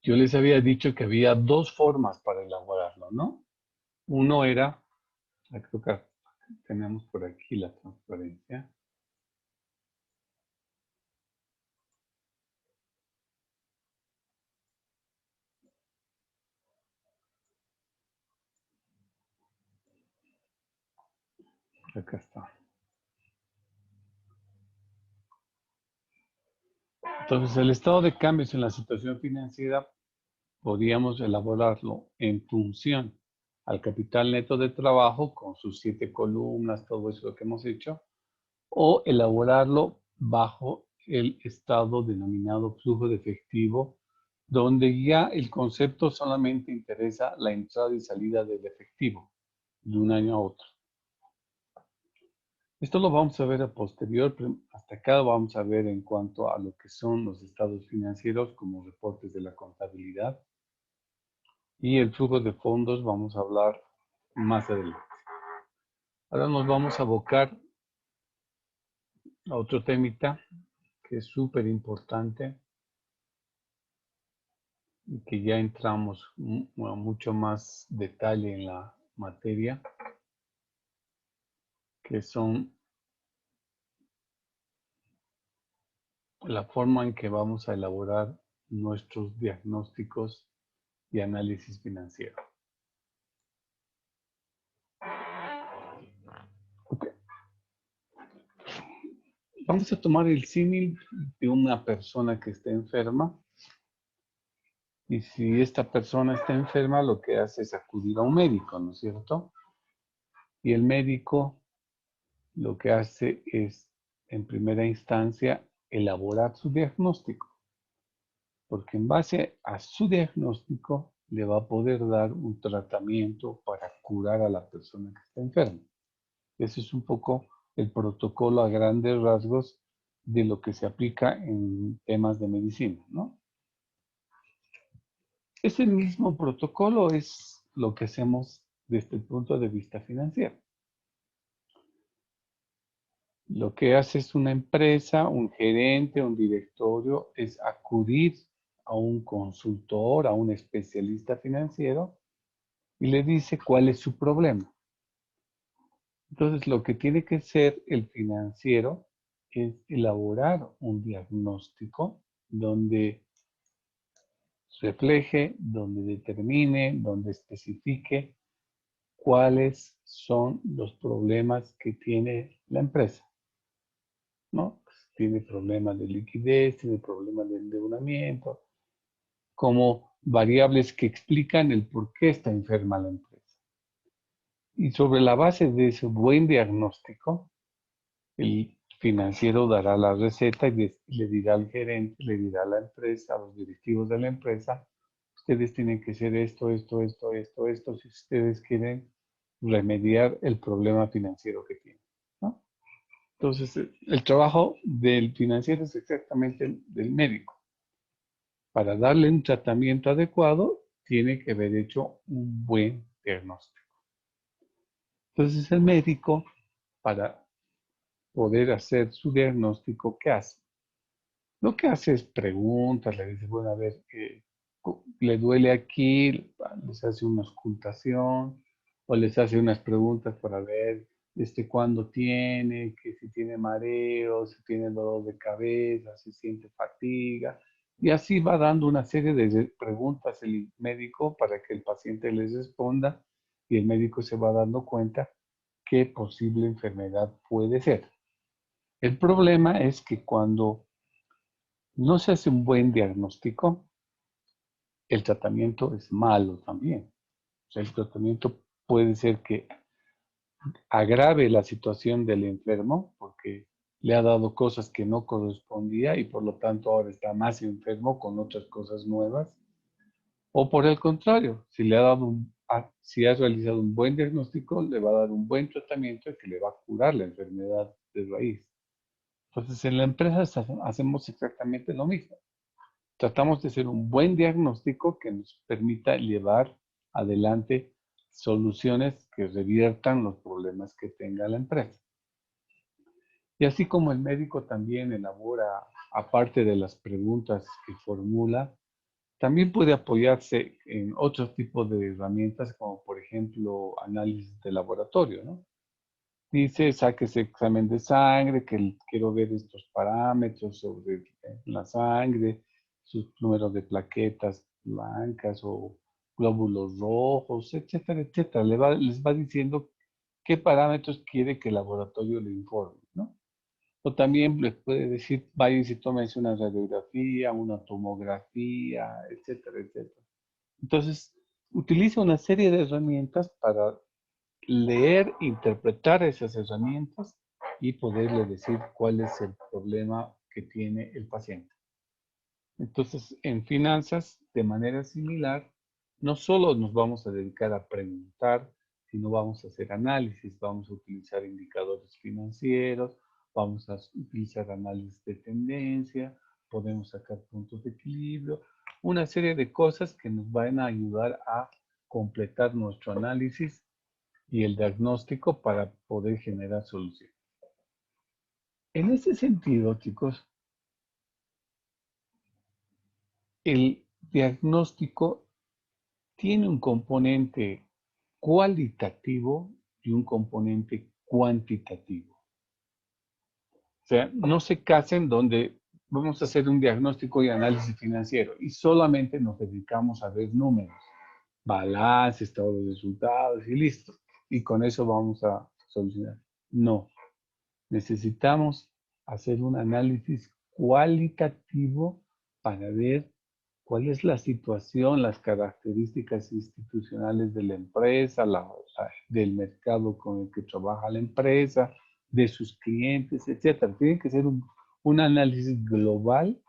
Yo les había dicho que había dos formas para elaborarlo, ¿no? Uno era, creo que tenemos por aquí la transparencia. Acá está. Entonces, el estado de cambios en la situación financiera podríamos elaborarlo en función al capital neto de trabajo con sus 7 columnas, todo eso que hemos hecho, o elaborarlo bajo el estado denominado flujo de efectivo, donde ya el concepto solamente interesa la entrada y salida del efectivo de un año a otro. Esto lo vamos a ver a posterior, pero hasta acá lo vamos a ver en cuanto a lo que son los estados financieros como reportes de la contabilidad. Y el flujo de fondos vamos a hablar más adelante. Ahora nos vamos a abocar a otro temita que es súper importante y que ya entramos a mucho más detalle en la materia, que son la forma en que vamos a elaborar nuestros diagnósticos y análisis financiero. Okay. Vamos a tomar el símil de una persona que está enferma. Y si esta persona está enferma, lo que hace es acudir a un médico, ¿no es cierto? Y el médico lo que hace es, en primera instancia, elaborar su diagnóstico. Porque en base a su diagnóstico le va a poder dar un tratamiento para curar a la persona que está enferma. Ese es un poco el protocolo a grandes rasgos de lo que se aplica en temas de medicina, ¿no? Ese mismo protocolo es lo que hacemos desde el punto de vista financiero. Lo que hace es una empresa, un gerente, un directorio, es acudir a un consultor, a un especialista financiero y le dice cuál es su problema. Entonces, lo que tiene que hacer el financiero es elaborar un diagnóstico donde refleje, donde determine, donde especifique cuáles son los problemas que tiene la empresa, ¿no? Tiene problemas de liquidez, tiene problemas de endeudamiento, como variables que explican el por qué está enferma la empresa. Y sobre la base de ese buen diagnóstico, el financiero dará la receta y le dirá al gerente, le dirá a la empresa, a los directivos de la empresa, ustedes tienen que hacer esto, si ustedes quieren remediar el problema financiero que tienen, ¿no? Entonces, el trabajo del financiero es exactamente el del médico. Para darle un tratamiento adecuado, tiene que haber hecho un buen diagnóstico. Entonces, el médico, para poder hacer su diagnóstico, ¿qué hace? Lo que hace es preguntas, le dice, bueno, a ver, ¿le duele aquí? Les hace una auscultación o les hace unas preguntas para ver cuándo tiene, que si tiene mareo, si tiene dolor de cabeza, si siente fatiga. Y así va dando una serie de preguntas el médico para que el paciente les responda y el médico se va dando cuenta qué posible enfermedad puede ser. El problema es que cuando no se hace un buen diagnóstico, el tratamiento es malo también. O sea, el tratamiento puede ser que agrave la situación del enfermo porque le ha dado cosas que no correspondía y por lo tanto ahora está más enfermo con otras cosas nuevas. O por el contrario, si ha realizado un buen diagnóstico, le va a dar un buen tratamiento que le va a curar la enfermedad de raíz. Entonces, en la empresa hacemos exactamente lo mismo. Tratamos de hacer un buen diagnóstico que nos permita llevar adelante soluciones que reviertan los problemas que tenga la empresa. Y así como el médico también elabora, aparte de las preguntas que formula, también puede apoyarse en otros tipos de herramientas, como por ejemplo análisis de laboratorio, ¿no? Dice, saque ese examen de sangre, que quiero ver estos parámetros sobre la sangre, sus números de plaquetas blancas o glóbulos rojos, etcétera, etcétera. Les va diciendo qué parámetros quiere que el laboratorio le informe, ¿no? O también les puede decir, vayan y tómense una radiografía, una tomografía, etcétera, etcétera. Entonces, utiliza una serie de herramientas para leer, interpretar esas herramientas y poderle decir cuál es el problema que tiene el paciente. Entonces, en finanzas, de manera similar, no solo nos vamos a dedicar a preguntar, sino vamos a hacer análisis, vamos a utilizar indicadores financieros, vamos a utilizar análisis de tendencia, podemos sacar puntos de equilibrio, una serie de cosas que nos van a ayudar a completar nuestro análisis y el diagnóstico para poder generar soluciones. En ese sentido, chicos, el diagnóstico tiene un componente cualitativo y un componente cuantitativo. O sea, no se casen donde vamos a hacer un diagnóstico y análisis financiero y solamente nos dedicamos a ver números, balance, estado de resultados y listo. Y con eso vamos a solucionar. No. Necesitamos hacer un análisis cualitativo para ver cuál es la situación, las características institucionales de la empresa, del mercado con el que trabaja la empresa, de sus clientes, etc. Tiene que ser un análisis global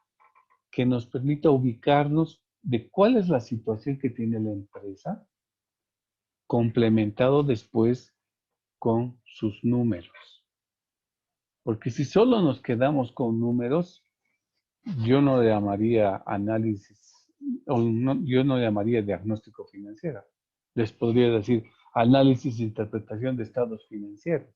que nos permita ubicarnos de cuál es la situación que tiene la empresa, complementado después con sus números. Porque si solo nos quedamos con números, yo no le llamaría análisis yo no llamaría diagnóstico financiero. Les podría decir análisis e interpretación de estados financieros.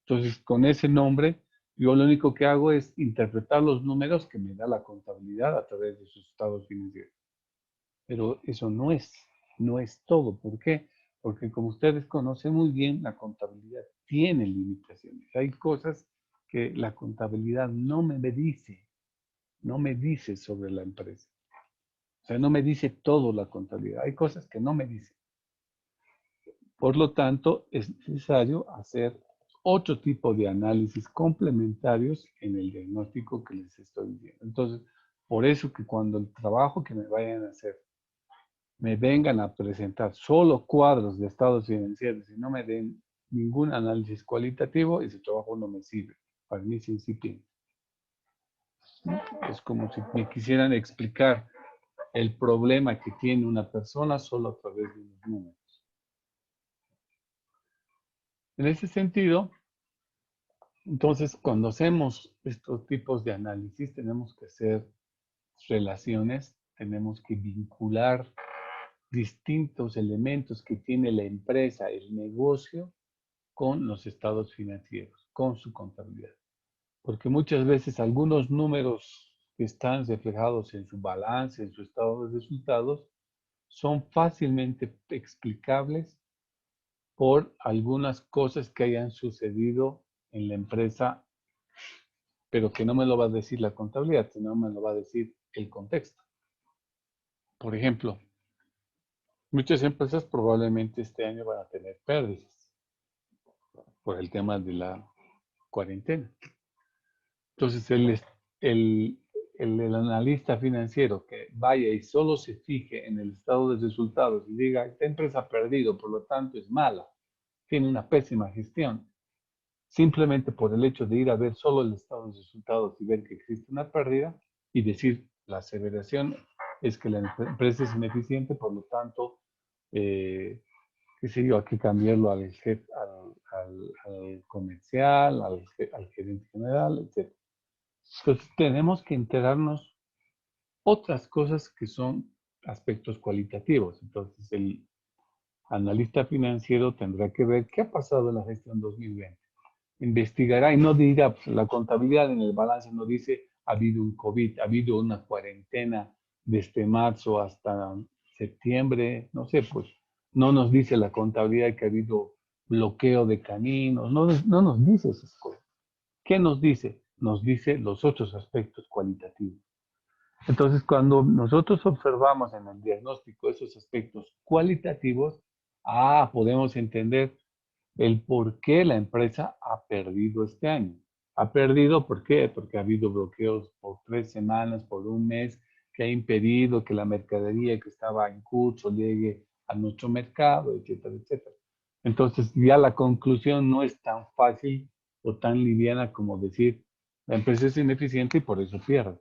Entonces, con ese nombre, yo lo único que hago es interpretar los números que me da la contabilidad a través de sus estados financieros. Pero eso no es todo. ¿Por qué? Porque como ustedes conocen muy bien, la contabilidad tiene limitaciones. Hay cosas que la contabilidad no me dice sobre la empresa. O sea, no me dice todo la contabilidad. Hay cosas que no me dice. Por lo tanto, es necesario hacer otro tipo de análisis complementarios en el diagnóstico que les estoy diciendo. Entonces, por eso que cuando el trabajo que me vayan a hacer me vengan a presentar solo cuadros de estados financieros y no me den ningún análisis cualitativo, ese trabajo no me sirve. Para mí es incipiente. Es como si me quisieran explicar el problema que tiene una persona solo a través de unos números. En ese sentido, entonces, cuando hacemos estos tipos de análisis, tenemos que hacer relaciones, tenemos que vincular distintos elementos que tiene la empresa, el negocio, con los estados financieros, con su contabilidad. Porque muchas veces algunos números que están reflejados en su balance, en su estado de resultados, son fácilmente explicables por algunas cosas que hayan sucedido en la empresa, pero que no me lo va a decir la contabilidad, sino me lo va a decir el contexto. Por ejemplo, muchas empresas probablemente este año van a tener pérdidas por el tema de la cuarentena. Entonces, el analista financiero que vaya y solo se fije en el estado de resultados y diga, esta empresa ha perdido, por lo tanto es mala, tiene una pésima gestión, simplemente por el hecho de ir a ver solo el estado de resultados y ver que existe una pérdida y decir, la aseveración es que la empresa es ineficiente, por lo tanto, qué sé yo, hay que cambiarlo al comercial, al gerente general, etc. Entonces tenemos que enterarnos otras cosas que son aspectos cualitativos. Entonces el analista financiero tendrá que ver qué ha pasado en la gestión 2020. Investigará y no dirá, pues, la contabilidad en el balance no dice ha habido un COVID, ha habido una cuarentena desde marzo hasta septiembre, no sé, pues no nos dice la contabilidad que ha habido bloqueo de caminos, no nos dice esas cosas. ¿Qué nos dice? Nos dice los otros aspectos cualitativos. Entonces, cuando nosotros observamos en el diagnóstico esos aspectos cualitativos, podemos entender el por qué la empresa ha perdido este año. Ha perdido, ¿por qué? Porque ha habido bloqueos por 3 semanas, por un mes, que ha impedido que la mercadería que estaba en curso llegue a nuestro mercado, etcétera, etcétera. Entonces, ya la conclusión no es tan fácil o tan liviana como decir, la empresa es ineficiente y por eso pierde.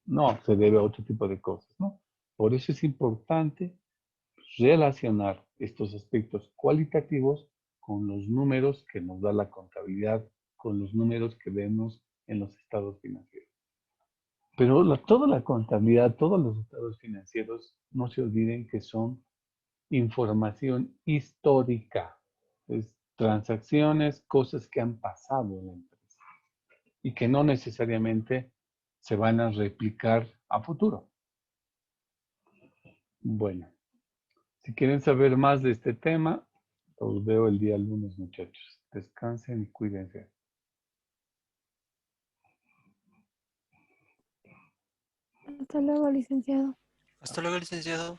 No, se debe a otro tipo de cosas, ¿no? Por eso es importante relacionar estos aspectos cualitativos con los números que nos da la contabilidad, con los números que vemos en los estados financieros. Pero toda la contabilidad, todos los estados financieros, no se olviden que son información histórica, es transacciones, cosas que han pasado en la empresa y que no necesariamente se van a replicar a futuro. Bueno, si quieren saber más de este tema, los veo el día lunes, muchachos. Descansen y cuídense. Hasta luego, licenciado. Hasta luego, licenciado.